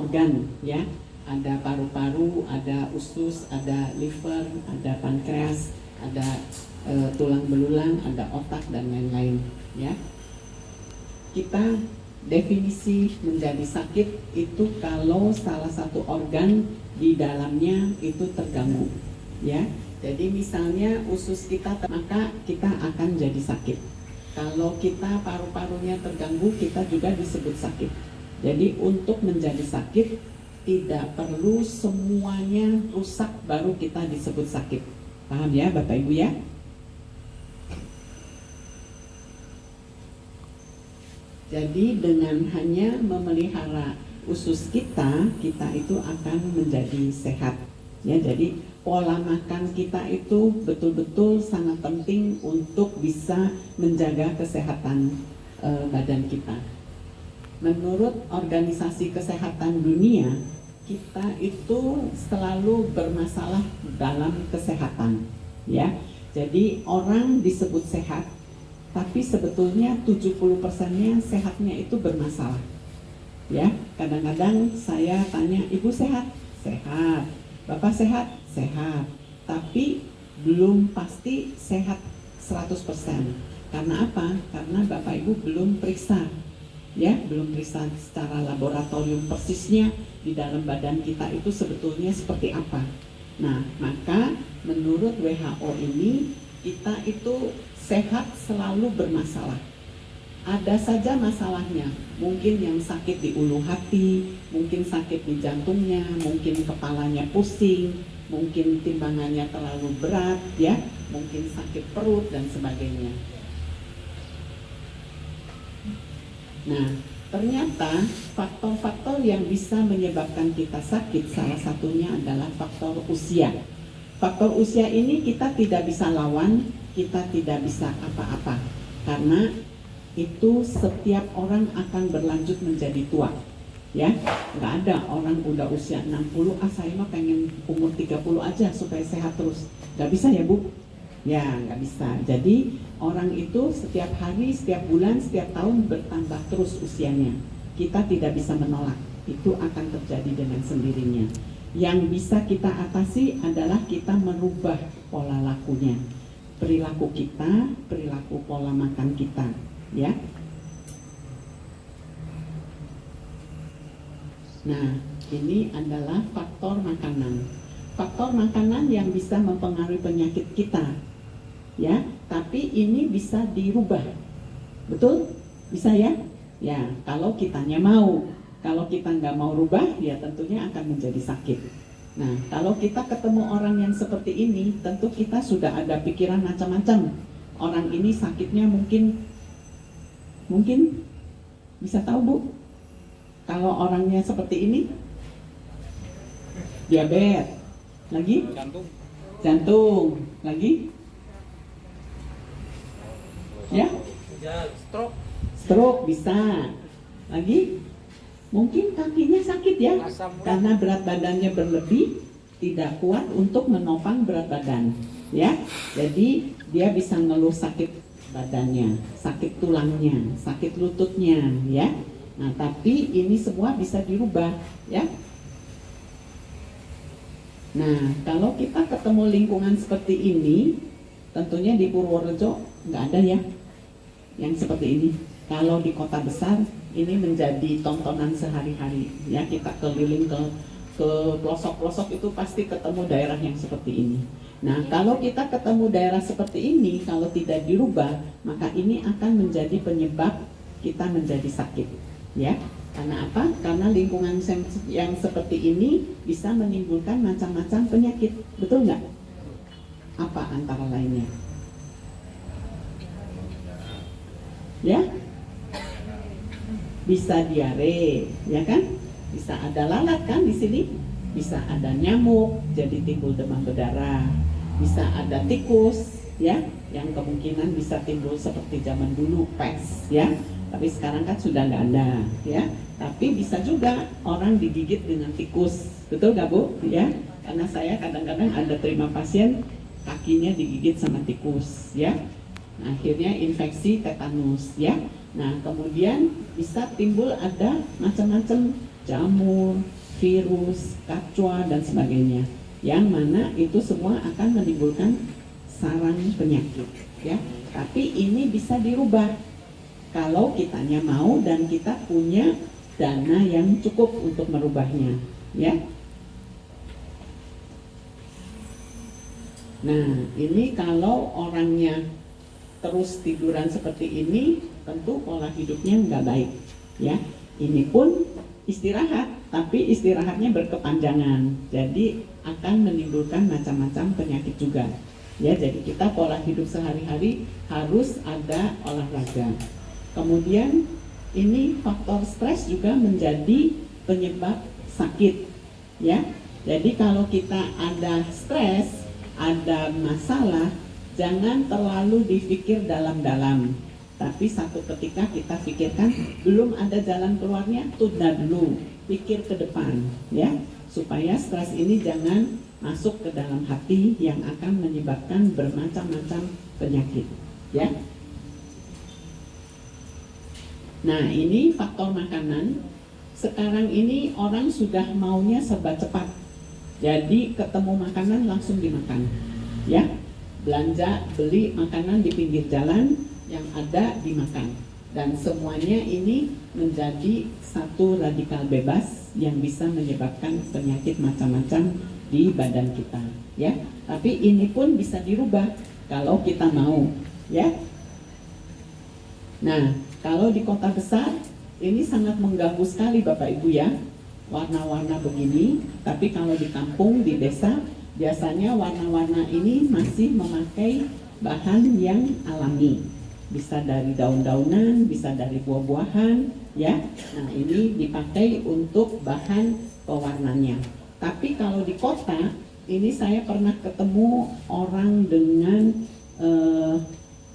organ ya. Ada paru-paru, ada usus, ada liver, ada pankreas, ada tulang belulang, ada otak dan lain-lain ya. Kita definisi menjadi sakit itu kalau salah satu organ di dalamnya itu terganggu ya. Jadi misalnya usus kita, maka kita akan jadi sakit. Kalau kita paru-parunya terganggu, kita juga disebut sakit. Jadi untuk menjadi sakit tidak perlu semuanya rusak baru kita disebut sakit. Paham ya Bapak Ibu ya? Jadi dengan hanya memelihara usus kita itu akan menjadi sehat. Ya, jadi pola makan kita itu betul-betul sangat penting untuk bisa menjaga kesehatan badan kita. Menurut Organisasi Kesehatan Dunia, kita itu selalu bermasalah dalam kesehatan. Ya, jadi orang disebut sehat, tapi sebetulnya 70%-nya sehatnya itu bermasalah. Ya, kadang-kadang saya tanya, Ibu sehat? Sehat. Bapak sehat? Sehat. Tapi belum pasti sehat 100%. Karena apa? Karena Bapak Ibu belum periksa. Ya, belum periksa secara laboratorium persisnya di dalam badan kita itu sebetulnya seperti apa. Nah, maka menurut WHO ini kita itu sehat selalu bermasalah. Ada saja masalahnya, mungkin yang sakit di ulu hati, mungkin sakit di jantungnya, mungkin kepalanya pusing, mungkin timbangannya terlalu berat, ya, mungkin sakit perut dan sebagainya. Nah, ternyata faktor-faktor yang bisa menyebabkan kita sakit salah satunya adalah faktor usia. Faktor usia ini kita tidak bisa lawan, kita tidak bisa apa-apa, karena itu setiap orang akan berlanjut menjadi tua. Ya, nggak ada orang udah usia 60, saya mah pengen umur 30 aja supaya sehat terus. Nggak bisa ya Bu? Ya, nggak bisa. Jadi orang itu setiap hari, setiap bulan, setiap tahun bertambah terus usianya. Kita tidak bisa menolak, itu akan terjadi dengan sendirinya. Yang bisa kita atasi adalah kita merubah pola lakunya, perilaku kita, perilaku pola makan kita, ya. Nah, ini adalah faktor makanan. Faktor makanan yang bisa mempengaruhi penyakit kita, ya. Tapi ini bisa dirubah, betul? Bisa ya? Ya, kalau kitanya mau. Kalau kita nggak mau rubah, ya tentunya akan menjadi sakit. Nah, kalau kita ketemu orang yang seperti ini, tentu kita sudah ada pikiran macam-macam. Orang ini sakitnya mungkin bisa tahu Bu? Kalau orangnya seperti ini, diabetes, lagi? Jantung, lagi? Ya? Stroke bisa, lagi? Mungkin kakinya sakit ya, karena berat badannya berlebih, tidak kuat untuk menopang berat badan, ya. Jadi dia bisa ngeluh sakit badannya, sakit tulangnya, sakit lututnya, ya. Nah, tapi ini semua bisa dirubah, ya. Nah, kalau kita ketemu lingkungan seperti ini, tentunya di Purworejo nggak ada ya yang seperti ini. Kalau di kota besar ini menjadi tontonan sehari-hari, ya, kita keliling ke pelosok-pelosok itu pasti ketemu daerah yang seperti ini. Nah, kalau kita ketemu daerah seperti ini, kalau tidak dirubah, maka ini akan menjadi penyebab kita menjadi sakit, ya. Karena apa? Karena lingkungan yang seperti ini bisa menimbulkan macam-macam penyakit, betul nggak? Apa antara lainnya? Ya? Bisa diare, ya kan? Bisa ada lalat kan di sini? Bisa ada nyamuk, jadi timbul demam berdarah. Bisa ada tikus, ya, yang kemungkinan bisa timbul seperti zaman dulu, pes, ya. Tapi sekarang kan sudah nggak ada, ya. Tapi bisa juga orang digigit dengan tikus, betul nggak Bu? Ya, karena saya kadang-kadang ada terima pasien kakinya digigit sama tikus, ya. Nah, akhirnya infeksi tetanus, ya. Nah, kemudian bisa timbul ada macam-macam jamur, virus, kacua dan sebagainya. Yang mana itu semua akan menimbulkan sarang penyakit, ya. Tapi ini bisa dirubah kalau kitanya mau dan kita punya dana yang cukup untuk merubahnya, ya. Nah, ini kalau orangnya terus tiduran seperti ini, tentu pola hidupnya nggak baik, ya. Ini pun istirahat, tapi istirahatnya berkepanjangan, jadi akan menimbulkan macam-macam penyakit juga. Ya, jadi kita pola hidup sehari-hari harus ada olahraga. Kemudian ini faktor stres juga menjadi penyebab sakit, ya. Jadi kalau kita ada stres, ada masalah, jangan terlalu dipikir dalam-dalam. Tapi satu ketika kita pikirkan belum ada jalan keluarnya, tunda dulu, pikir ke depan, ya, supaya stres ini jangan masuk ke dalam hati yang akan menyebabkan bermacam-macam penyakit, ya. Nah, ini faktor makanan. Sekarang ini orang sudah maunya serba cepat. Jadi ketemu makanan langsung dimakan, ya. Belanja, beli makanan di pinggir jalan, yang ada dimakan. Dan semuanya ini menjadi satu radikal bebas yang bisa menyebabkan penyakit macam-macam di badan kita, ya. Tapi ini pun bisa dirubah kalau kita mau, ya. Nah, kalau di kota besar ini sangat mengganggu sekali Bapak Ibu, ya, warna-warna begini. Tapi kalau di kampung, di desa, biasanya warna-warna ini masih memakai bahan yang alami. Bisa dari daun-daunan, bisa dari buah-buahan, ya. Nah, ini dipakai untuk bahan pewarnanya. Tapi kalau di kota, ini saya pernah ketemu orang dengan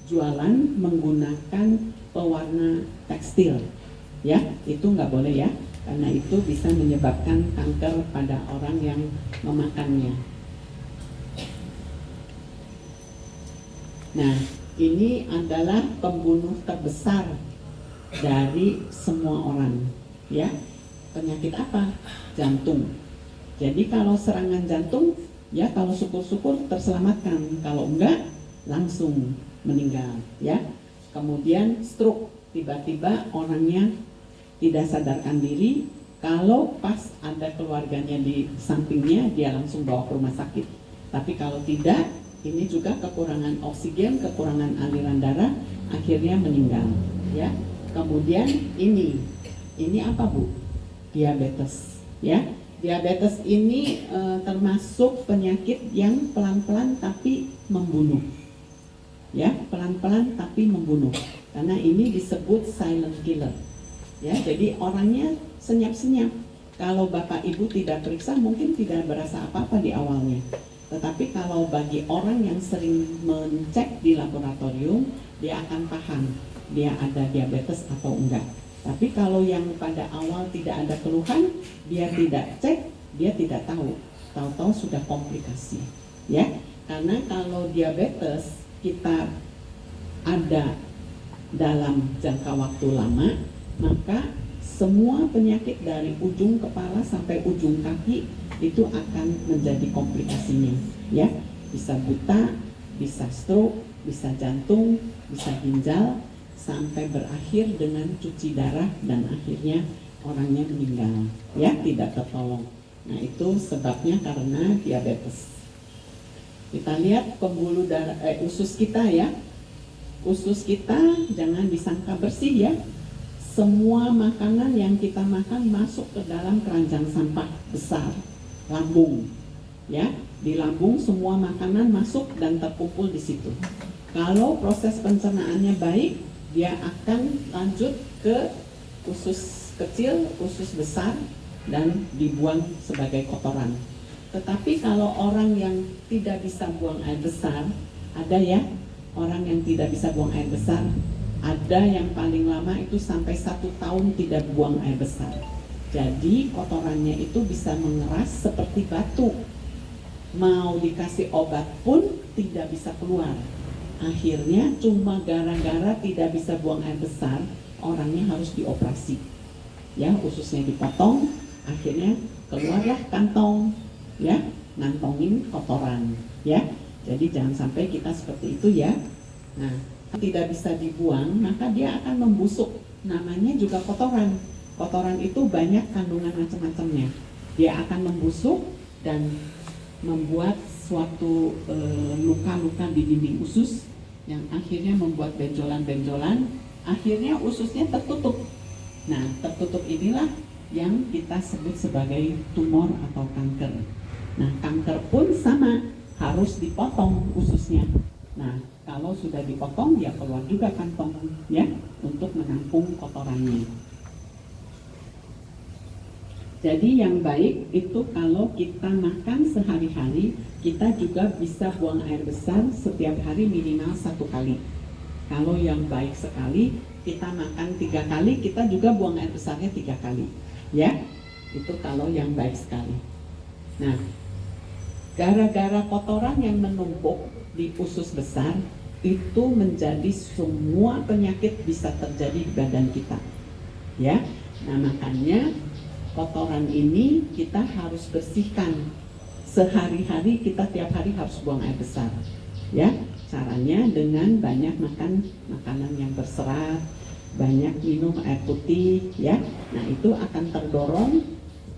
jualan menggunakan pewarna tekstil, ya. Itu nggak boleh, ya, karena itu bisa menyebabkan kanker pada orang yang memakannya. Nah, ini adalah pembunuh terbesar dari semua orang, ya. Penyakit apa? Jantung. Jadi kalau serangan jantung, ya, kalau syukur-syukur terselamatkan, kalau enggak langsung meninggal, ya. Kemudian stroke, tiba-tiba orangnya tidak sadarkan diri, kalau pas ada keluarganya di sampingnya dia langsung bawa ke rumah sakit. Tapi kalau tidak, ini juga kekurangan oksigen, kekurangan aliran darah, akhirnya meninggal, ya. Kemudian ini apa, Bu? Diabetes, ya. Diabetes ini termasuk penyakit yang pelan-pelan tapi membunuh, ya, pelan-pelan tapi membunuh. Karena ini disebut silent killer, ya. Jadi orangnya senyap-senyap. Kalau Bapak Ibu tidak periksa mungkin tidak berasa apa-apa di awalnya. Tetapi kalau bagi orang yang sering mencek di laboratorium, dia akan paham dia ada diabetes atau enggak. Tapi kalau yang pada awal tidak ada keluhan, dia tidak cek, dia tidak tahu. Tahu-tahu sudah komplikasi, ya. Karena kalau diabetes kita ada dalam jangka waktu lama, maka semua penyakit dari ujung kepala sampai ujung kaki itu akan menjadi komplikasinya, ya. Bisa buta, bisa stroke, bisa jantung, bisa ginjal, sampai berakhir dengan cuci darah dan akhirnya orangnya meninggal, ya, tidak tertolong. Nah, itu sebabnya karena diabetes. Kita lihat pembuluh darah usus kita, ya. Usus kita jangan disangka bersih, ya. Semua makanan yang kita makan masuk ke dalam keranjang sampah besar, lambung, ya. Di lambung semua makanan masuk dan terkumpul di situ. Kalau proses pencernaannya baik, dia akan lanjut ke usus kecil, usus besar, dan dibuang sebagai kotoran. Tetapi kalau orang yang tidak bisa buang air besar, ada, ya, orang yang tidak bisa buang air besar, ada yang paling lama itu sampai 1 tahun tidak buang air besar. Jadi kotorannya itu bisa mengeras seperti batu. Mau dikasih obat pun tidak bisa keluar. Akhirnya cuma gara-gara tidak bisa buang air besar, orangnya harus dioperasi. ya, ususnya dipotong, akhirnya keluarlah kantong, ya, ngantongin kotoran, ya. Jadi jangan sampai kita seperti itu ya. Nah, tidak bisa dibuang, maka dia akan membusuk. Namanya juga kotoran. Kotoran itu banyak kandungan macam-macamnya. Dia akan membusuk dan membuat suatu luka-luka di dinding usus yang akhirnya membuat benjolan-benjolan. Akhirnya ususnya tertutup. Nah, tertutup inilah yang kita sebut sebagai tumor atau kanker. Nah, kanker pun sama, harus dipotong ususnya. Nah, kalau sudah dipotong, ya keluar juga kantong, ya, untuk menampung kotorannya. Jadi yang baik itu kalau kita makan sehari-hari, kita juga bisa buang air besar setiap hari minimal 1 kali. Kalau yang baik sekali, kita makan 3 kali, kita juga buang air besarnya 3 kali. Ya, itu kalau yang baik sekali. Nah, gara-gara kotoran yang menumpuk di usus besar, itu menjadi semua penyakit bisa terjadi di badan kita. Ya, nah makanya kotoran ini kita harus bersihkan. Sehari-hari kita tiap hari harus buang air besar. Ya, caranya dengan banyak makan makanan yang berserat, banyak minum air putih, ya. Nah, itu akan terdorong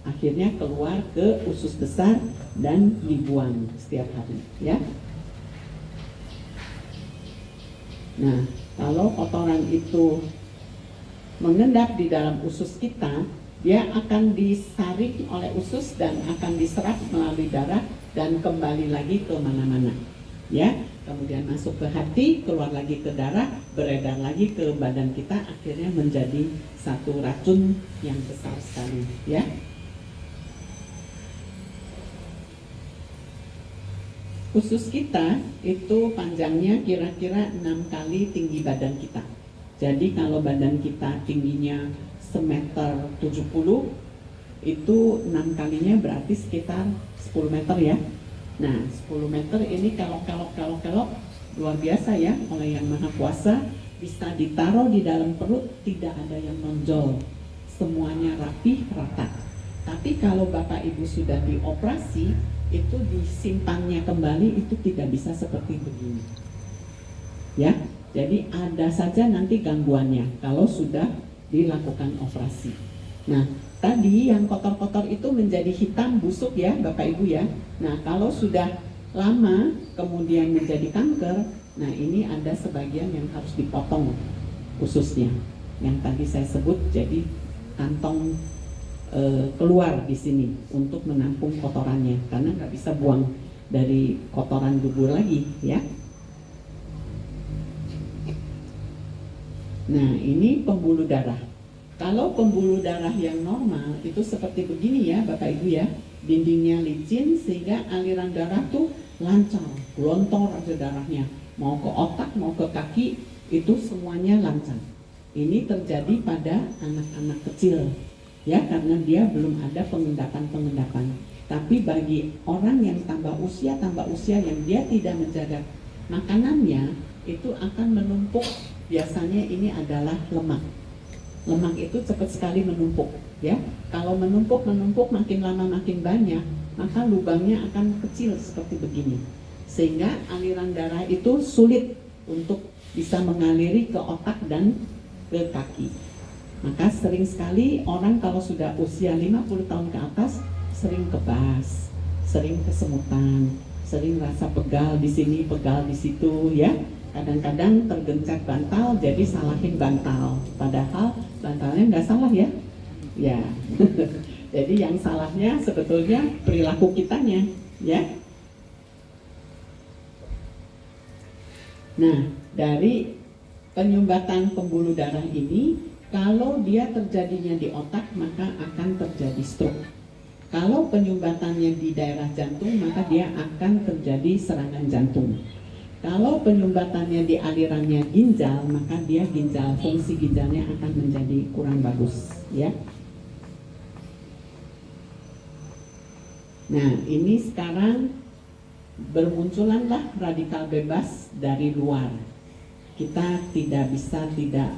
akhirnya keluar ke usus besar dan dibuang setiap hari, ya. Nah, kalau kotoran itu mengendap di dalam usus kita, dia akan disaring oleh usus dan akan diserap melalui darah dan kembali lagi ke mana-mana, ya. Kemudian masuk ke hati, keluar lagi ke darah, beredar lagi ke badan kita, akhirnya menjadi satu racun yang besar sekali, ya. Usus kita itu panjangnya kira-kira 6 kali tinggi badan kita. Jadi kalau badan kita tingginya 1,70 m, itu 6 kalinya berarti sekitar 10 meter ya. Nah, 10 meter ini kalau luar biasa ya, oleh Yang Maha Kuasa, bisa ditaruh di dalam perut, tidak ada yang nonjol, semuanya rapih, rata. Tapi kalau Bapak Ibu sudah dioperasi, itu disimpannya kembali, itu tidak bisa seperti begini. Ya, jadi ada saja nanti gangguannya kalau sudah dilakukan operasi. Nah, tadi yang kotor-kotor itu menjadi hitam busuk ya Bapak Ibu ya. Nah, kalau sudah lama kemudian menjadi kanker, nah ini ada sebagian yang harus dipotong ususnya. Yang tadi saya sebut jadi kantong keluar di sini untuk menampung kotorannya, karena nggak bisa buang dari kotoran dubur lagi ya. Nah, ini pembuluh darah. Kalau pembuluh darah yang normal itu seperti begini ya Bapak Ibu ya, dindingnya licin sehingga aliran darah tuh lancar, lontor aja darahnya, mau ke otak mau ke kaki itu semuanya lancar. Ini terjadi pada anak-anak kecil ya, karena dia belum ada pengendapan. Tapi bagi orang yang tambah usia yang dia tidak menjaga makanannya, itu akan menumpuk. Biasanya ini adalah lemak. Lemak itu cepat sekali menumpuk ya. Kalau menumpuk makin lama makin banyak, maka lubangnya akan kecil seperti begini. Sehingga aliran darah itu sulit untuk bisa mengaliri ke otak dan ke kaki. Maka sering sekali orang kalau sudah usia 50 tahun ke atas sering kebas, sering kesemutan, sering rasa pegal di sini, pegal di situ ya. Kadang-kadang tergencet bantal jadi salahin bantal, padahal bantalnya nggak salah ya. Ya. Jadi yang salahnya sebetulnya perilaku kitanya ya. Nah, dari penyumbatan pembuluh darah ini, kalau dia terjadinya di otak maka akan terjadi stroke. Kalau penyumbatannya di daerah jantung maka dia akan terjadi serangan jantung. Kalau penyumbatannya di alirannya ginjal maka dia fungsi ginjalnya akan menjadi kurang bagus ya. Nah, ini sekarang bermunculanlah radikal bebas dari luar. Kita tidak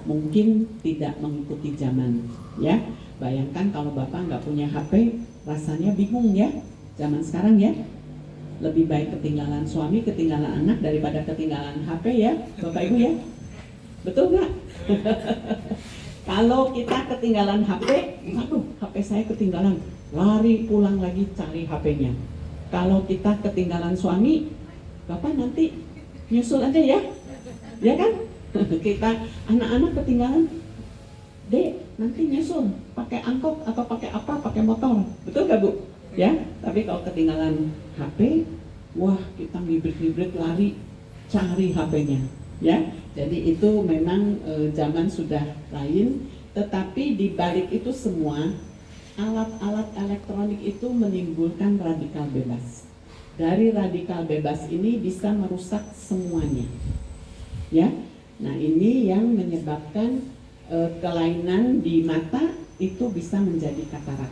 mungkin tidak mengikuti zaman ya. Bayangkan kalau Bapak nggak punya HP, rasanya bingung ya. Zaman sekarang ya, lebih baik ketinggalan suami, ketinggalan anak daripada ketinggalan HP ya, Bapak Ibu ya. Betul nggak? Kalau kita ketinggalan HP, aduh HP saya ketinggalan, lari pulang lagi cari HP-nya. Kalau kita ketinggalan suami, Bapak nanti nyusul aja ya, ya kan? Kita anak-anak ketinggalan, Dek nanti nyusul pakai angkot atau pakai apa, pakai motor, betul nggak Bu? Ya, tapi kalau ketinggalan HP, wah kita ngibrit-ngibrit lari cari HP-nya, ya. Jadi itu memang zaman sudah lain, tetapi di balik itu semua alat-alat elektronik itu menimbulkan radikal bebas. Dari radikal bebas ini bisa merusak semuanya, ya. Nah ini yang menyebabkan kelainan di mata itu bisa menjadi katarak.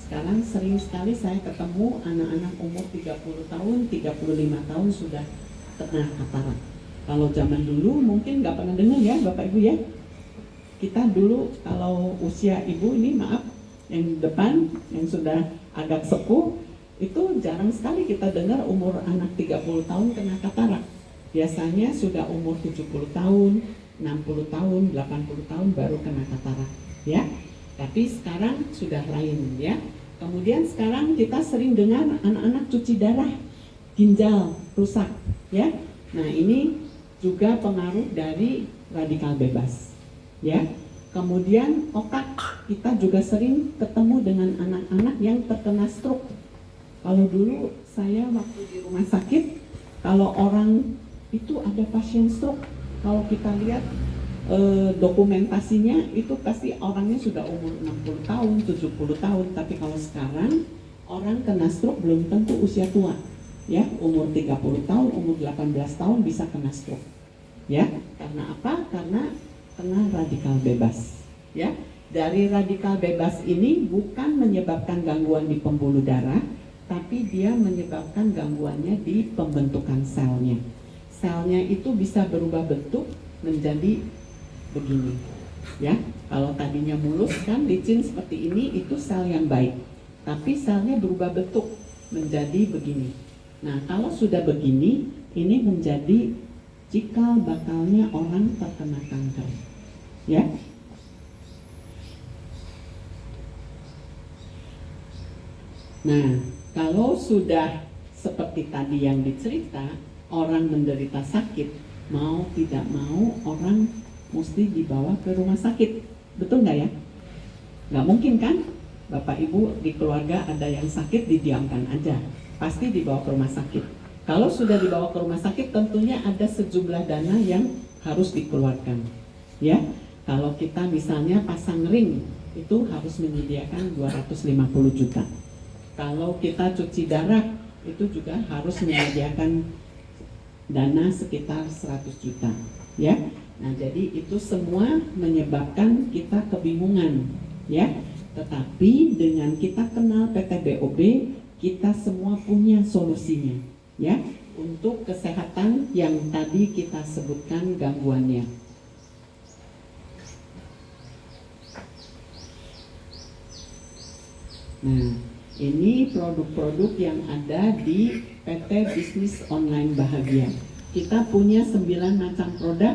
Sekarang sering sekali saya ketemu anak-anak umur 30 tahun, 35 tahun sudah kena katarak. Kalau zaman dulu mungkin nggak pernah dengar ya Bapak Ibu ya. Kita dulu kalau usia ibu ini maaf, yang depan yang sudah agak sepuh, itu jarang sekali kita dengar umur anak 30 tahun kena katarak. Biasanya sudah umur 70 tahun, 60 tahun, 80 tahun baru kena katarak ya. Tapi sekarang sudah lain ya. Kemudian sekarang kita sering dengar anak-anak cuci darah, ginjal rusak ya. Nah ini juga pengaruh dari radikal bebas ya. Kemudian otak, kita juga sering ketemu dengan anak-anak yang terkena stroke. Kalau dulu saya waktu di rumah sakit, kalau orang itu ada pasien stroke, kalau kita lihat dokumentasinya itu pasti orangnya sudah umur 60 tahun, 70 tahun. Tapi kalau sekarang orang kena stroke belum tentu usia tua ya, umur 30 tahun, umur 18 tahun bisa kena stroke ya. Karena apa? Karena kena radikal bebas ya. Dari radikal bebas ini bukan menyebabkan gangguan di pembuluh darah, tapi dia menyebabkan gangguannya di pembentukan selnya. Selnya itu bisa berubah bentuk menjadi begini ya. Kalau tadinya mulus kan licin seperti ini, itu sel yang baik, tapi selnya berubah bentuk menjadi begini. Nah kalau sudah begini, ini menjadi cikal bakalnya orang terkena kanker ya. Nah kalau sudah seperti tadi yang dicerita, orang menderita sakit, mau tidak mau orang mesti dibawa ke rumah sakit, betul nggak ya? Nggak mungkin kan Bapak Ibu di keluarga ada yang sakit didiamkan aja, pasti dibawa ke rumah sakit. Kalau sudah dibawa ke rumah sakit tentunya ada sejumlah dana yang harus dikeluarkan ya. Kalau kita misalnya pasang ring itu harus menyediakan 250 juta. Kalau kita cuci darah itu juga harus menyediakan dana sekitar 100 juta ya. Nah jadi itu semua menyebabkan kita kebingungan ya. Tetapi dengan kita kenal PT BOB, kita semua punya solusinya ya, untuk kesehatan yang tadi kita sebutkan gangguannya. Nah ini produk-produk yang ada di PT Bisnis Online Bahagia. Kita punya 9 macam produk